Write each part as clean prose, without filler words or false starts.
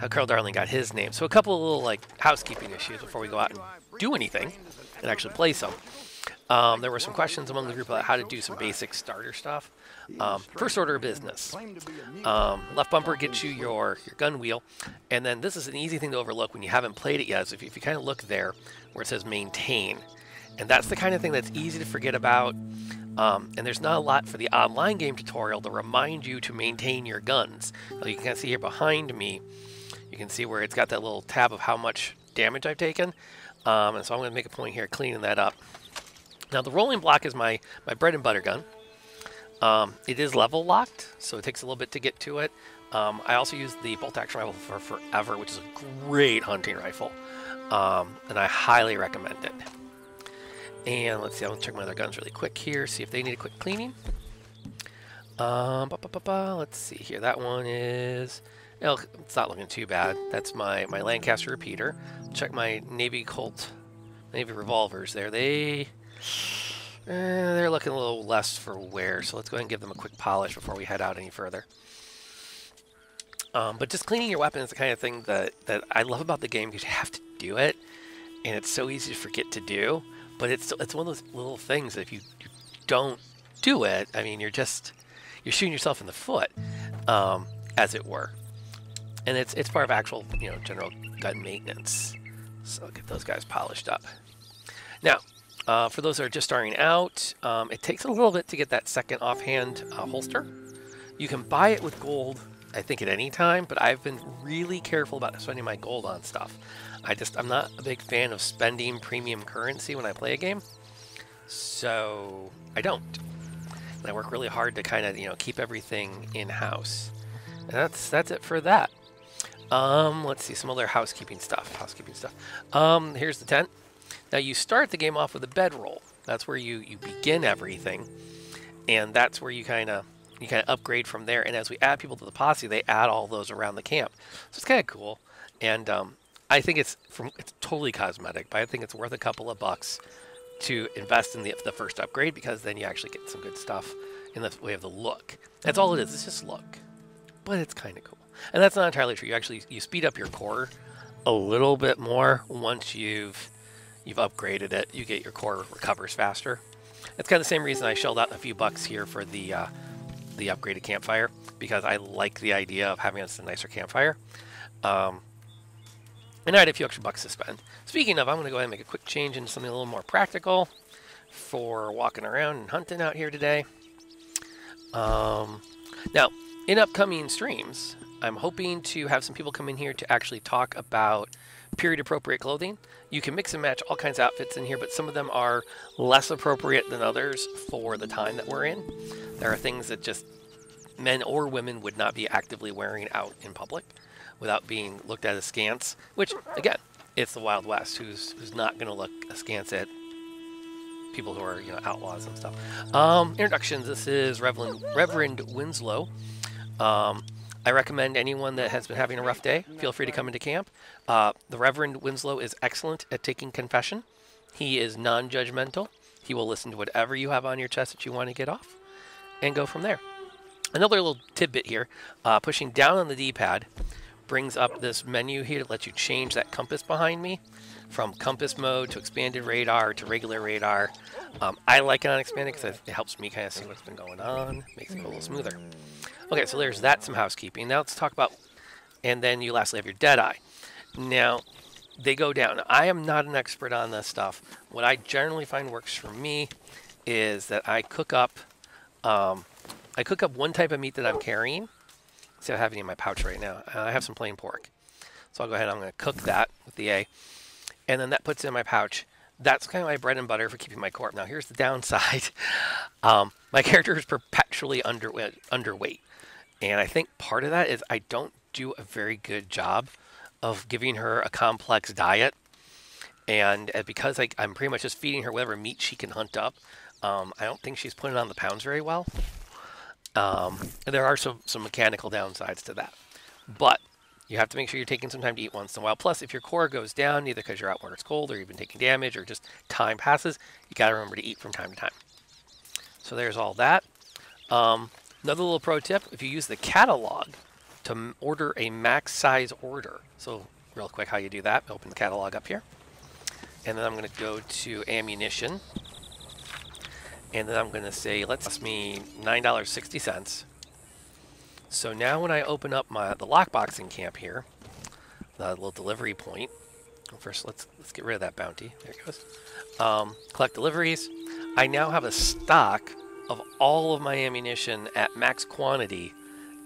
how Carl Darling got his name. So a couple of little like housekeeping issues before we go out and do anything and actually play some. There were some questions among the group about how to do some basic starter stuff. First order of business. Left bumper gets you your gun wheel. And then this is an easy thing to overlook when you haven't played it yet. So if you kind of look there where it says maintain. And that's the kind of thing that's easy to forget about. And there's not a lot for the online game tutorial to remind you to maintain your guns. Now you can see here behind me, you can see where it's got that little tab of how much damage I've taken. And so I'm going to make a point here cleaning that up. Now the rolling block is my bread and butter gun. It is level locked, so it takes a little bit to get to it. I also use the bolt action rifle for Forever, which is a great hunting rifle. And I highly recommend it. And let's see, I'm going to check my other guns really quick here, see if they need a quick cleaning. Let's see here, that one is, it's not looking too bad. That's my Lancaster repeater. Check my Navy Colt, Navy revolvers there. They're looking a little less for wear, so let's go ahead and give them a quick polish before we head out any further. But just cleaning your weapon is the kind of thing that I love about the game because you have to do it, and it's so easy to forget to do. But it's one of those little things that if you don't do it, I mean, you're shooting yourself in the foot, as it were. And it's part of actual, general gun maintenance. So I'll get those guys polished up. Now, for those that are just starting out, it takes a little bit to get that second offhand holster. You can buy it with gold, I think, at any time, but I've been really careful about spending my gold on stuff. I'm not a big fan of spending premium currency when I play a game, so I don't. And I work really hard to kind of, keep everything in-house. And that's it for that. Let's see, some other housekeeping stuff. Here's the tent. Now you start the game off with a bedroll. That's where you begin everything, and that's where you kind of upgrade from there. And as we add people to the posse, they add all those around the camp. So it's kind of cool. And I think it's totally cosmetic, but I think it's worth a couple of bucks to invest in the first upgrade, because then you actually get some good stuff in the way of the look. That's all it is. It's just look, but it's kind of cool. And that's not entirely true. You speed up your core a little bit more once you've upgraded it. You get your core recovers faster. It's kind of the same reason I shelled out a few bucks here for the upgraded campfire, because I like the idea of having a nicer campfire. And I had a few extra bucks to spend. Speaking of, I'm going to go ahead and make a quick change into something a little more practical for walking around and hunting out here today. Now, in upcoming streams, I'm hoping to have some people come in here to actually talk about period-appropriate clothing. You can mix and match all kinds of outfits in here, but some of them are less appropriate than others for the time that we're in. There are things that just men or women would not be actively wearing out in public without being looked at askance, which, again, it's the Wild West. Who's not going to look askance at people who are, outlaws and stuff. Introductions. This is Reverend Winslow. I recommend anyone that has been having a rough day, feel free to come into camp. The Reverend Winslow is excellent at taking confession. He is non-judgmental. He will listen to whatever you have on your chest that you want to get off and go from there. Another little tidbit here, pushing down on the D-pad brings up this menu here to let you change that compass behind me from compass mode to expanded radar to regular radar. I like it on expanded because it helps me kind of see what's been going on, makes it go a little smoother. Okay, so there's some housekeeping. Now let's talk about, and then you lastly have your Deadeye. Now, they go down. I am not an expert on this stuff. What I generally find works for me is that I cook up one type of meat that I'm carrying. See, I have any in my pouch right now. I have some plain pork. So I'll go ahead and I'm going to cook that with the A. And then that puts it in my pouch. That's kind of my bread and butter for keeping my core. Now, here's the downside. My character is perpetually underweight. And I think part of that is I don't do a very good job of giving her a complex diet. And because I'm pretty much just feeding her whatever meat she can hunt up, I don't think she's putting on the pounds very well. There are some mechanical downsides to that. But you have to make sure you're taking some time to eat once in a while. Plus, if your core goes down, either because you're out where it's cold or you've been taking damage or just time passes, you got to remember to eat from time to time. So there's all that. Another little pro tip, if you use the catalog to order a max size order. So real quick, how you do that, open the catalog up here. And then I'm going to go to ammunition. And then I'm going to say, let's cost me $9.60. So now when I open up the lockboxing camp here, the little delivery point. First, let's get rid of that bounty. There it goes. Collect deliveries. I now have a stock of all of my ammunition at max quantity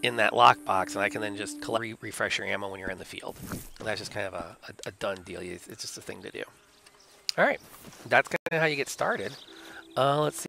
in that lockbox, and I can then just refresh your ammo when you're in the field. And that's just kind of a done deal. It's just a thing to do. All right, that's kind of how you get started. Let's see.